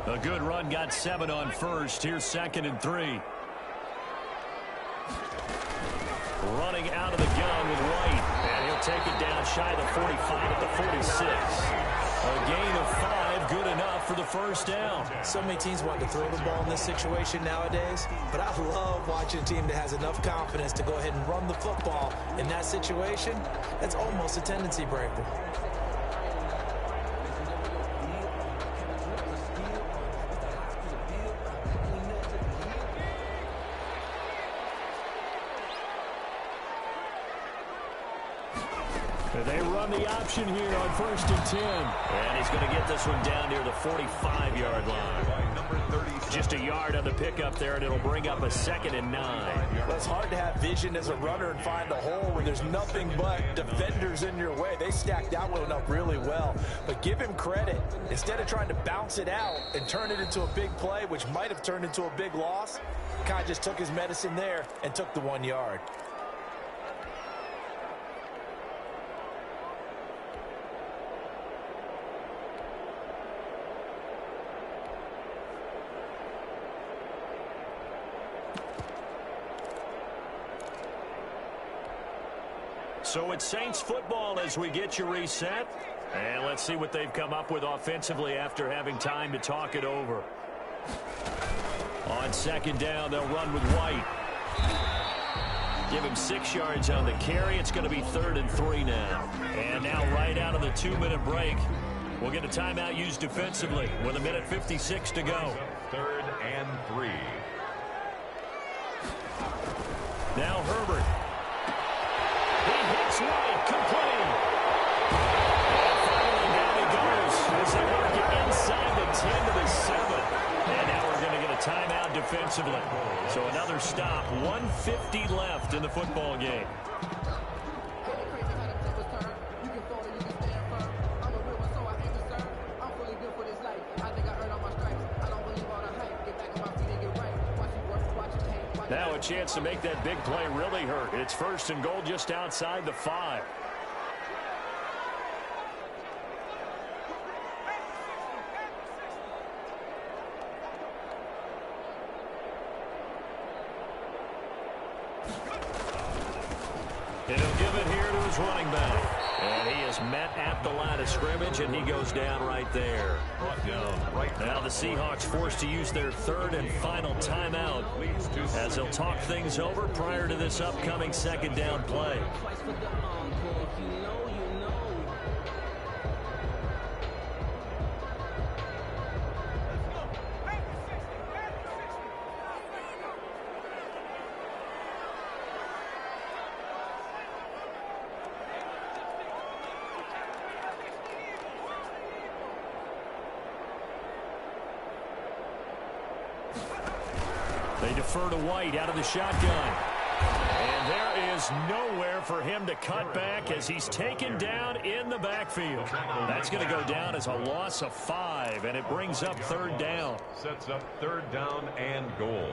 A good run, got 7 on 1st. Here's 2nd and 3. Running out of the gun with White. And he'll take it down shy of the 45 at the 46. A gain of 5, good enough for the 1st down. So many teams want to throw the ball in this situation nowadays, but I love watching a team that has enough confidence to go ahead and run the football in that situation. That's almost a tendency breaker. They run the option here on 1st and 10. And he's going to get this one down near the 45-yard line. Just a yard on the pickup there, and it'll bring up a 2nd and 9. Well, it's hard to have vision as a runner and find a hole when there's nothing but defenders in your way. They stacked that one up really well. But give him credit. Instead of trying to bounce it out and turn it into a big play, which might have turned into a big loss, Kai just took his medicine there and took the 1 yard. So it's Saints football as we get you reset. And let's see what they've come up with offensively after having time to talk it over. On 2nd down, they'll run with White. Give him 6 yards on the carry. It's going to be 3rd and 3 now. And now right out of the 2-minute break, We'll get a timeout used defensively with 1:56 to go. 3rd and 3. Now Herbert. He hits right, complete. And finally down he goes as they work it inside the 10 to the 7. And now we're going to get a timeout defensively. So another stop, 1:50 left in the football game. Now a chance to make that big play really hurt. It's 1st and goal just outside the 5. And he'll give it here to his running back. And he is met at the line of scrimmage, and he goes down right there. Now the Seahawks forced to use their 3rd and final timeout as they'll talk things over prior to this upcoming 2nd down play. They defer to White out of the shotgun. And there is nowhere for him to cut back as he's taken down in the backfield. That's going to go down as a loss of 5, and it brings up 3rd down. Sets up 3rd down and goal.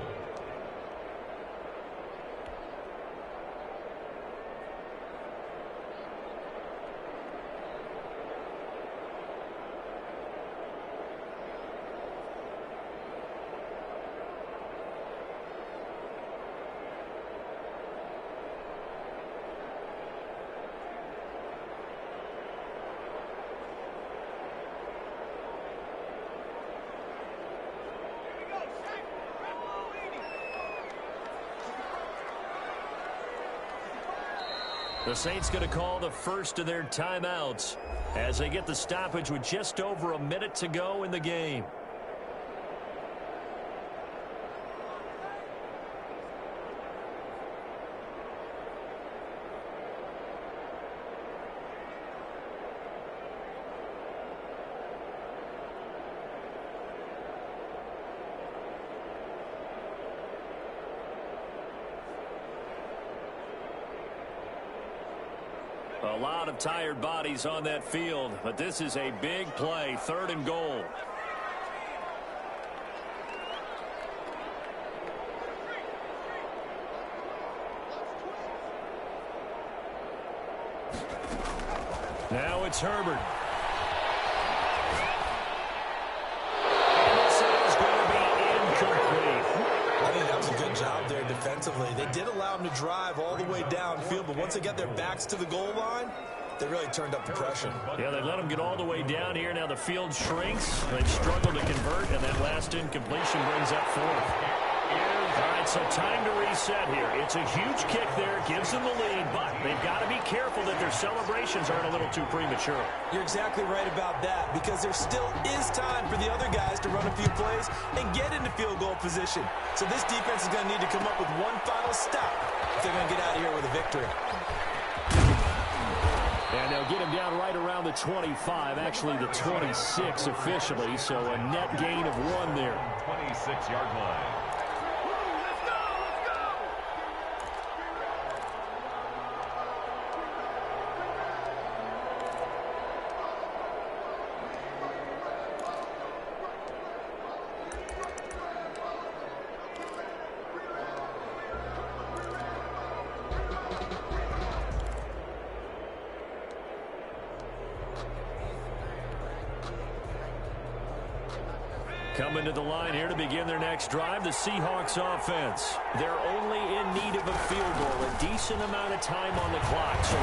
The Saints going to call the first of their timeouts as they get the stoppage with just over a minute to go in the game. A lot of tired bodies on that field, but this is a big play, 3rd and goal. Now it's Herbert. And this is going to be incomplete. I think that was a good job there defensively. They did allow them to drive all the way downfield, but once they got their backs to the goal line, they really turned up the pressure. Yeah, they let them get all the way down here. Now the field shrinks. They've struggled to convert, and that last incompletion brings up 4th. All right, so time to reset here. It's a huge kick there. Gives them the lead, but they've got to be careful that their celebrations aren't a little too premature. You're exactly right about that, because there still is time for the other guys to run a few plays and get into field goal position. So this defense is going to need to come up with one final stop if they're going to get out of here with a victory. And they'll get him down right around the 25, actually the 26 officially, so a net gain of 1 there. 26-yard line. Coming to the line here to begin their next drive, the Seahawks offense. They're only in need of a field goal, a decent amount of time on the clock. So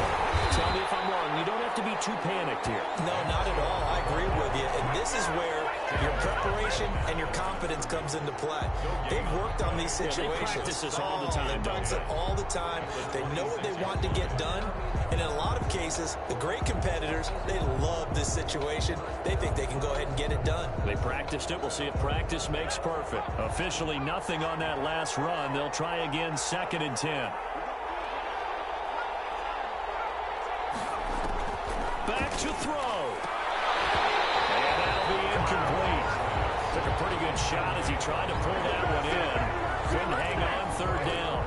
tell me if I'm wrong. You don't have to be too panicked here. No, not at all. I agree with you. And this is where Your preparation and your confidence comes into play. They've worked on these situations. They practice this all the time. They practice it all the time. They know what they want to get done. And in a lot of cases, the great competitors, they love this situation. They think they can go ahead and get it done. They practiced it. We'll see if practice makes perfect. Officially nothing on that last run. They'll try again, 2nd and 10. Back to throw. And that'll be incomplete. Took a pretty good shot as he tried to pull that one in. Couldn't hang on, 3rd down.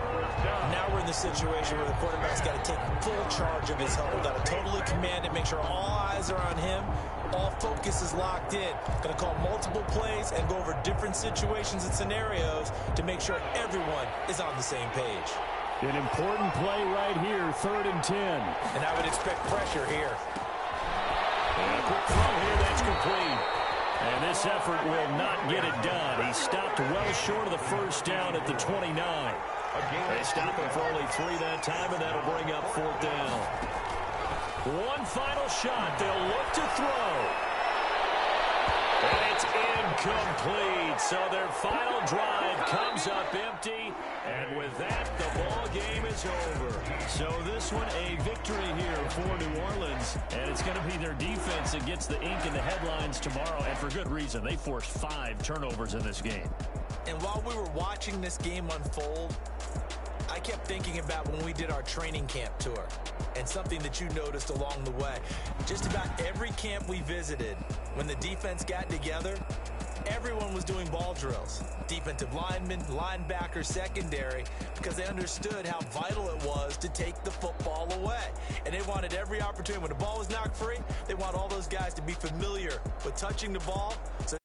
Now we're in the situation where the quarterback's got to take full charge of his huddle. Got to totally command it, make sure all eyes are on him. All focus is locked in. Going to call multiple plays and go over different situations and scenarios to make sure everyone is on the same page. An important play right here, 3rd and 10. And I would expect pressure here. And a quick throw here, that's complete. And this effort will not get it done. He stopped well short of the 1st down at the 29. They stop him for only 3 that time, and that'll bring up 4th down. One final shot. They'll look to throw. And it's incomplete. So their final drive comes up empty. And with that, the ball game is over. So this one, a victory here for New Orleans. And it's going to be their defense that gets the ink in the headlines tomorrow. And for good reason. They forced 5 turnovers in this game. And while we were watching this game unfold, I kept thinking about when we did our training camp tour and something that you noticed along the way. Just about every camp we visited, when the defense got together, everyone was doing ball drills. Defensive linemen, linebackers, secondary, because they understood how vital it was to take the football away. And they wanted every opportunity. When the ball was knocked free, they want all those guys to be familiar with touching the ball. So